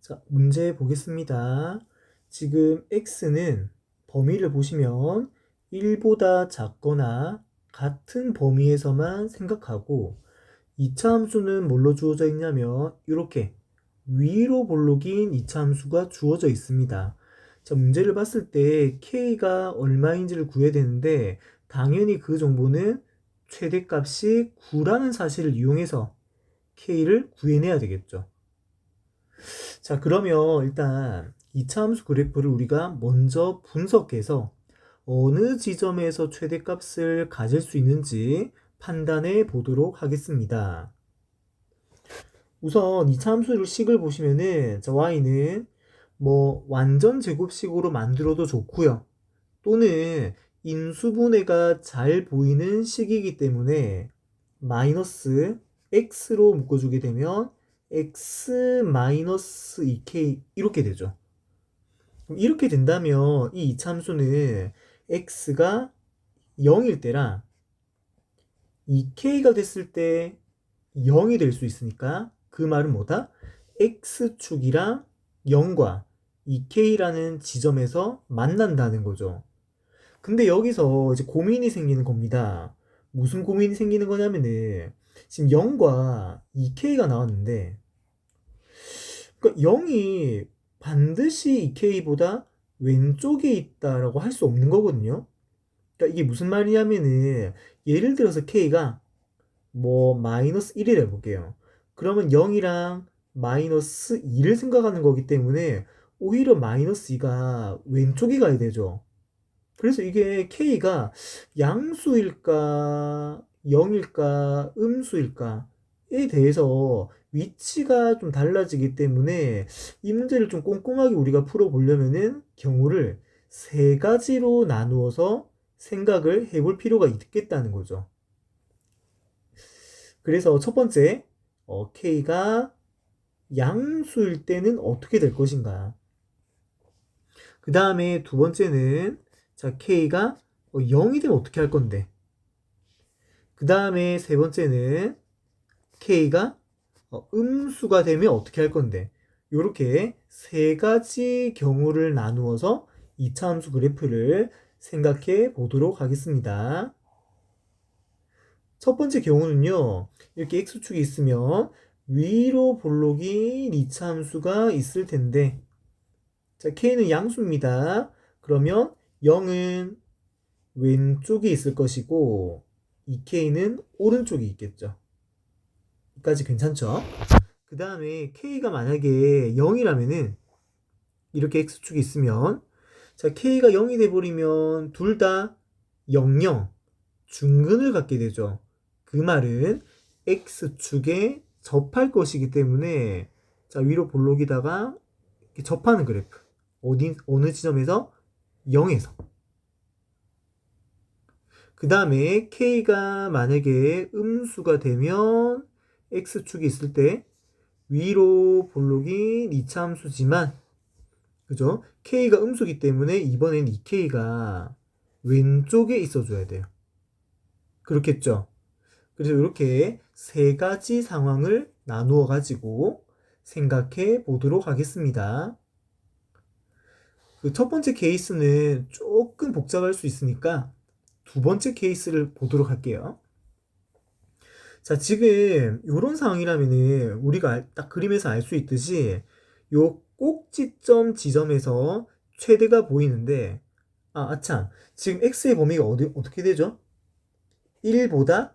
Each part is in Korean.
자, 문제 보겠습니다. 지금 x는 범위를 보시면 1보다 작거나 같은 범위에서만 생각하고 2차 함수는 뭘로 주어져 있냐면 이렇게 위로 볼록인 2차 함수가 주어져 있습니다. 자, 문제를 봤을 때 k가 얼마인지를 구해야 되는데 당연히 그 정보는 최대값이 9라는 사실을 이용해서 k를 구해내야 되겠죠. 자, 그러면 일단 2차 함수 그래프를 우리가 먼저 분석해서 어느 지점에서 최대값을 가질 수 있는지 판단해 보도록 하겠습니다. 우선 2차 함수를 식을 보시면은 y는 뭐 완전 제곱식으로 만들어도 좋고요. 또는 인수분해가 잘 보이는 식이기 때문에 마이너스 x로 묶어주게 되면 x 마이너스 2k 이렇게 되죠. 그럼 이렇게 된다면 이 이차함수는 x가 0일 때랑 2k가 됐을 때 0이 될 수 있으니까 그 말은 뭐다? x축이랑 0과 2k라는 지점에서 만난다는 거죠. 근데 여기서 이제 고민이 생기는 겁니다. 무슨 고민이 생기는 거냐면은 지금 0과 2k가 나왔는데 그러니까 0이 반드시 2k보다 왼쪽에 있다라고 할 수 없는 거거든요. 그러니까 이게 무슨 말이냐면은 예를 들어서 k가 뭐 마이너스 1이라 해볼게요. 그러면 0이랑 마이너스 2를 생각하는 거기 때문에 오히려 마이너스 2가 왼쪽에 가야 되죠. 그래서 이게 k가 양수일까 0일까 음수일까에 대해서 위치가 좀 달라지기 때문에 이 문제를 좀 꼼꼼하게 우리가 풀어보려면은 경우를 세 가지로 나누어서 생각을 해볼 필요가 있겠다는 거죠. 그래서 첫 번째, k가 양수일 때는 어떻게 될 것인가. 그 다음에 두 번째는 자 k가 0이 되면 어떻게 할 건데. 그 다음에 세 번째는 k가 음수가 되면 어떻게 할 건데. 이렇게 세 가지 경우를 나누어서 2차 함수 그래프를 생각해 보도록 하겠습니다. 첫 번째 경우는요. 이렇게 x축이 있으면 위로 볼록인 2차 함수가 있을 텐데 자 k는 양수입니다. 그러면 0은 왼쪽에 있을 것이고 2k는 오른쪽에 있겠죠. 여기까지 괜찮죠? 그 다음에 k가 만약에 0이라면은 이렇게 x축이 있으면 자 k가 0이 돼버리면 둘 다 00 중근을 갖게 되죠. 그 말은 x축에 접할 것이기 때문에 자 위로 볼록에다가 이렇게 접하는 그래프 어느 지점에서 0에서 그 다음에 k가 만약에 음수가 되면 x축이 있을 때 위로 볼록인 이차함수지만 그죠? k가 음수기 때문에 이번엔 2k가 왼쪽에 있어줘야 돼요. 그렇겠죠? 그래서 이렇게 세 가지 상황을 나누어 가지고 생각해 보도록 하겠습니다. 그 첫 번째 케이스는 조금 복잡할 수 있으니까 두 번째 케이스를 보도록 할게요. 자, 지금 이런 상황이라면은 우리가 딱 그림에서 알 수 있듯이 요 꼭지점 지점에서 최대가 보이는데 아참 지금 x의 범위가 어떻게 되죠? 1보다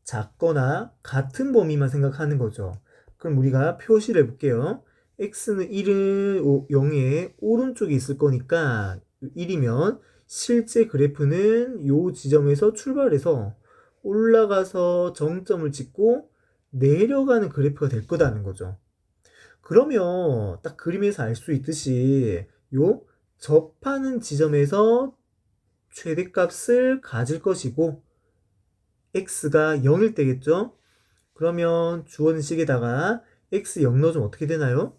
작거나 같은 범위만 생각하는 거죠. 그럼 우리가 표시를 해볼게요. x는 1은 0의 오른쪽에 있을 거니까 1이면 실제 그래프는 요 지점에서 출발해서 올라가서 정점을 찍고 내려가는 그래프가 될 거다는 거죠. 그러면 딱 그림에서 알 수 있듯이 요 접하는 지점에서 최대값을 가질 것이고 x가 0일 때겠죠? 그러면 주어진 식에다가 x 0 넣어주면 어떻게 되나요?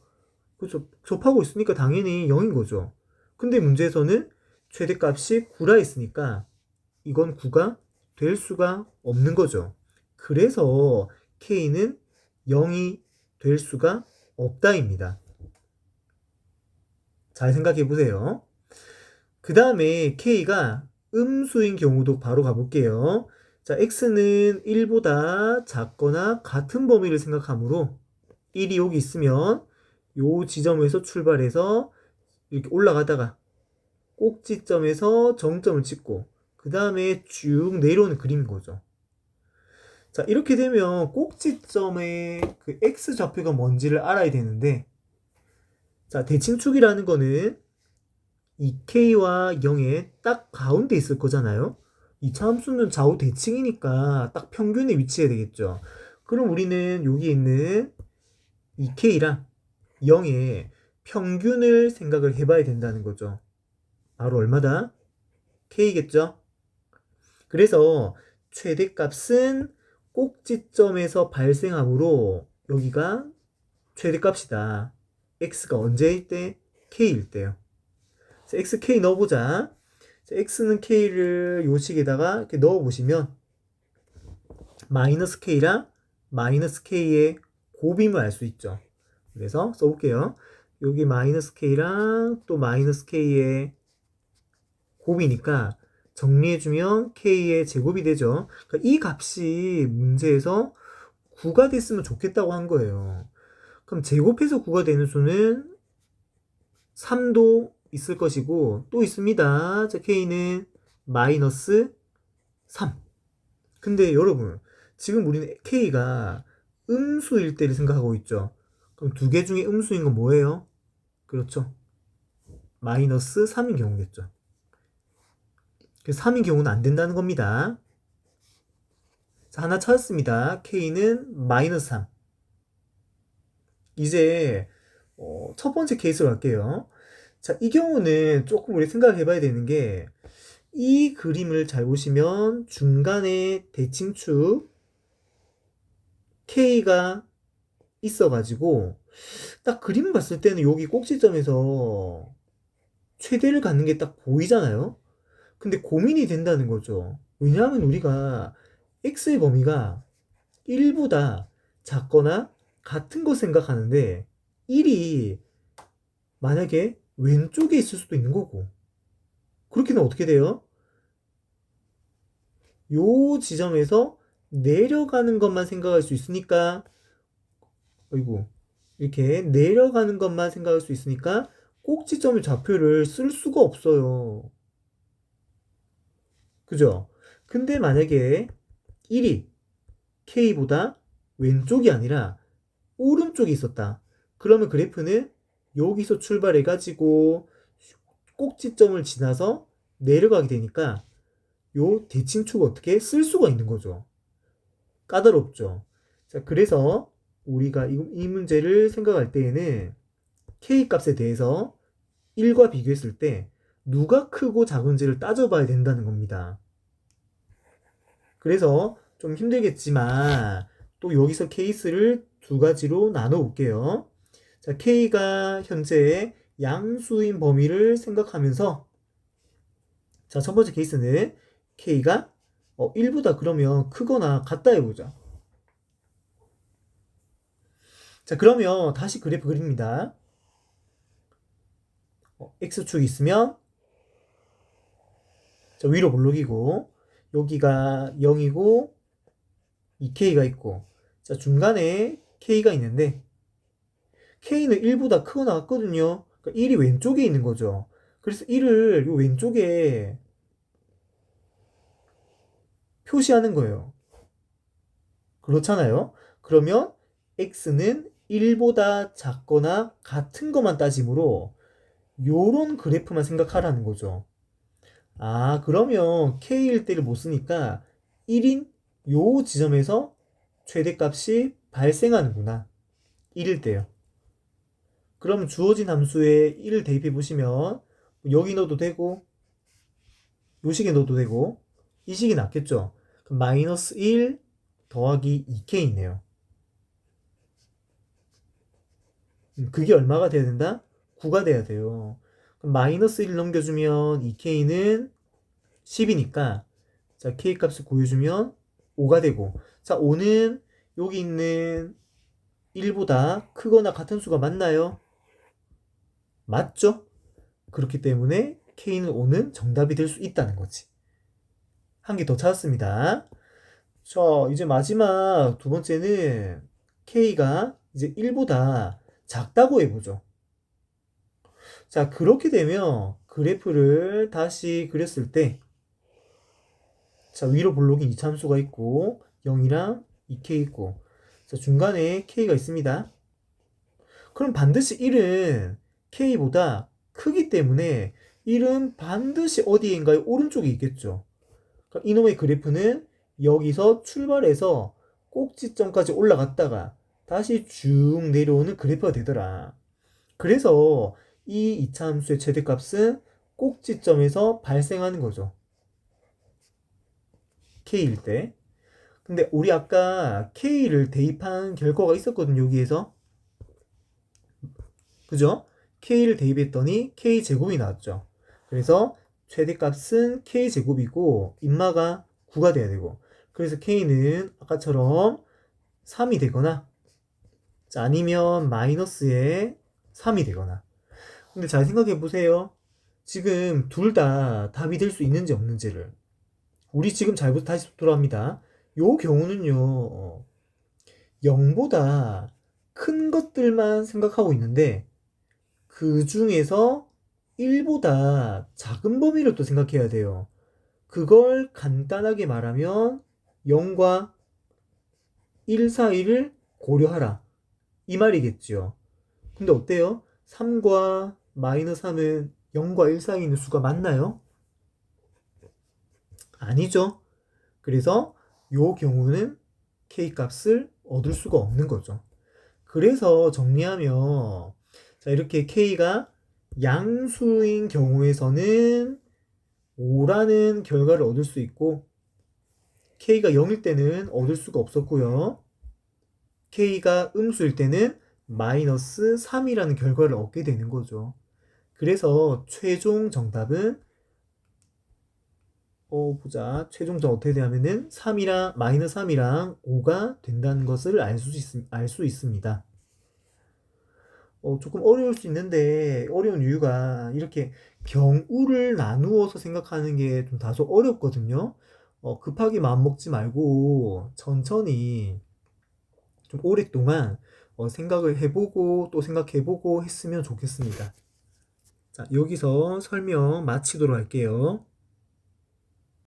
그렇죠. 접하고 있으니까 당연히 0인 거죠. 근데 문제에서는 최대값이 9라 했으니까 이건 9가 될 수가 없는 거죠. 그래서 k는 0이 될 수가 없다입니다. 잘 생각해 보세요. 그 다음에 K가 음수인 경우도 바로 가볼게요. 자, X는 1보다 작거나 같은 범위를 생각하므로 1이 여기 있으면 요 지점에서 출발해서 이렇게 올라가다가 꼭지점에서 정점을 찍고 그 다음에 쭉 내려오는 그림인 거죠. 자, 이렇게 되면 꼭지점의 그 X좌표가 뭔지를 알아야 되는데, 자, 대칭축이라는 거는 이 K와 0의 딱 가운데 있을 거잖아요. 이 차함수는 좌우 대칭이니까 딱 평균에 위치해야 되겠죠. 그럼 우리는 여기 있는 이 K랑 0의 평균을 생각을 해봐야 된다는 거죠. 바로 얼마다? K겠죠? 그래서 최대값은 꼭지점에서 발생하므로 여기가 최대값이다. x가 언제일 때? k일 때요. x, k 넣어보자. x는 k를 요 식에다가 이렇게 넣어보시면 마이너스 k랑 마이너스 k의 곱임을 알 수 있죠. 그래서 써볼게요. 여기 마이너스 k랑 또 마이너스 k의 곱이니까 정리해주면 k의 제곱이 되죠. 그러니까 이 값이 문제에서 9가 됐으면 좋겠다고 한 거예요. 그럼 제곱해서 9가 되는 수는 3도 있을 것이고 또 있습니다. 자, k는 마이너스 3. 근데 여러분 지금 우리는 k가 음수일 때를 생각하고 있죠. 그럼 두 개 중에 음수인 건 뭐예요? 그렇죠. 마이너스 3인 경우겠죠. 그래서 3인 경우는 안 된다는 겁니다. 자, 하나 찾았습니다. k는 마이너스 3. 이제 첫 번째 케이스로 갈게요. 자, 이 경우는 조금 우리 생각해 봐야 되는 게 이 그림을 잘 보시면 중간에 대칭축 K가 있어가지고 딱 그림 봤을 때는 여기 꼭지점에서 최대를 갖는 게 딱 보이잖아요. 근데 고민이 된다는 거죠. 왜냐하면 우리가 X의 범위가 1보다 작거나 같은 거 생각하는데 1이 만약에 왼쪽에 있을 수도 있는 거고 그렇게 되면 어떻게 돼요? 요 지점에서 내려가는 것만 생각할 수 있으니까 어이구 이렇게 내려가는 것만 생각할 수 있으니까 꼭지점의 좌표를 쓸 수가 없어요. 그죠? 근데 만약에 1이 K보다 왼쪽이 아니라 오른쪽에 있었다. 그러면 그래프는 여기서 출발해가지고 꼭지점을 지나서 내려가게 되니까 요 대칭축을 어떻게 쓸 수가 있는 거죠. 까다롭죠. 자, 그래서 우리가 이 문제를 생각할 때에는 K 값에 대해서 1과 비교했을 때 누가 크고 작은지를 따져봐야 된다는 겁니다. 그래서 좀 힘들겠지만 또 여기서 케이스를 두 가지로 나눠 볼게요. 자, K가 현재 양수인 범위를 생각하면서 자, 첫 번째 케이스는 K가 1보다 그러면 크거나 같다 해보자. 자, 그러면 다시 그래프 그립니다. X축이 있으면 자, 위로 볼록이고 여기가 0이고 이 K가 있고 자, 중간에 K가 있는데 K는 1보다 크거나 같거든요. 그러니까 1이 왼쪽에 있는 거죠. 그래서 1을 요 왼쪽에 표시하는 거예요. 그렇잖아요. 그러면 X는 1보다 작거나 같은 것만 따지므로 요런 그래프만 생각하라는 거죠. 아, 그러면 K일 때를 못 쓰니까 1인 요 지점에서 최대값이 발생하는구나. 1일 때요. 그럼 주어진 함수에 1을 대입해 보시면 여기 넣어도 되고 요 식에 넣어도 되고 이 식이 낫겠죠. 그럼 마이너스 1 더하기 2K네요. 그게 얼마가 돼야 된다? 9가 돼야 돼요. 그럼 마이너스 1 넘겨주면 2K는 10이니까 자, K 값을 구해주면 5가 되고 자, 5는 여기 있는 1보다 크거나 같은 수가 맞나요? 맞죠? 그렇기 때문에 K는 5는 정답이 될 수 있다는 거지. 한 개 더 찾았습니다. 자, 이제 마지막 두 번째는 K가 이제 1보다 작다고 해보죠. 자, 그렇게 되면 그래프를 다시 그렸을 때, 자, 위로 블록인 이참수가 있고 0이랑 2K 있고, 자, 중간에 K가 있습니다. 그럼 반드시 1은 K보다 크기 때문에 1은 반드시 어디인가에 오른쪽에 있겠죠. 그럼 이놈의 그래프는 여기서 출발해서 꼭지점까지 올라갔다가 다시 쭉 내려오는 그래프가 되더라. 그래서 이 이차함수의 최대값은 꼭지점에서 발생하는 거죠. K일 때. 근데 우리 아까 K를 대입한 결과가 있었거든요, 여기에서. 그죠? K를 대입했더니 K제곱이 나왔죠. 그래서 최대값은 K제곱이고 인마가 9가 돼야 되고, 그래서 K는 아까처럼 3이 되거나, 자, 아니면 마이너스에 3이 되거나. 근데 잘 생각해 보세요. 지금 둘 다 답이 될 수 있는지 없는지를. 우리 지금 잘 다시 돌아갑니다. 요 경우는요, 0보다 큰 것들만 생각하고 있는데 그 중에서 1보다 작은 범위를 또 생각해야 돼요. 그걸 간단하게 말하면 0과 1 사이를 고려하라, 이 말이겠죠. 근데 어때요? 3과 마이너스 3은 0과 1 사이에 있는 수가 맞나요? 아니죠. 그래서 요 경우는 K값을 얻을 수가 없는 거죠. 그래서 정리하면, 자, 이렇게 K가 양수인 경우에서는 5라는 결과를 얻을 수 있고, K가 0일 때는 얻을 수가 없었고요. K가 음수일 때는 마이너스 3이라는 결과를 얻게 되는 거죠. 그래서 최종 정답은 보자. 최종 정답 어떻게 되냐면은 3이랑 마이너스 3이랑 5가 된다는 것을 알 수 있습니다. 조금 어려울 수 있는데 어려운 이유가 이렇게 경우를 나누어서 생각하는 게 좀 다소 어렵거든요. 급하게 마음 먹지 말고 천천히 좀 오랫동안 생각을 해보고 또 생각해보고 했으면 좋겠습니다. 자, 여기서 설명 마치도록 할게요.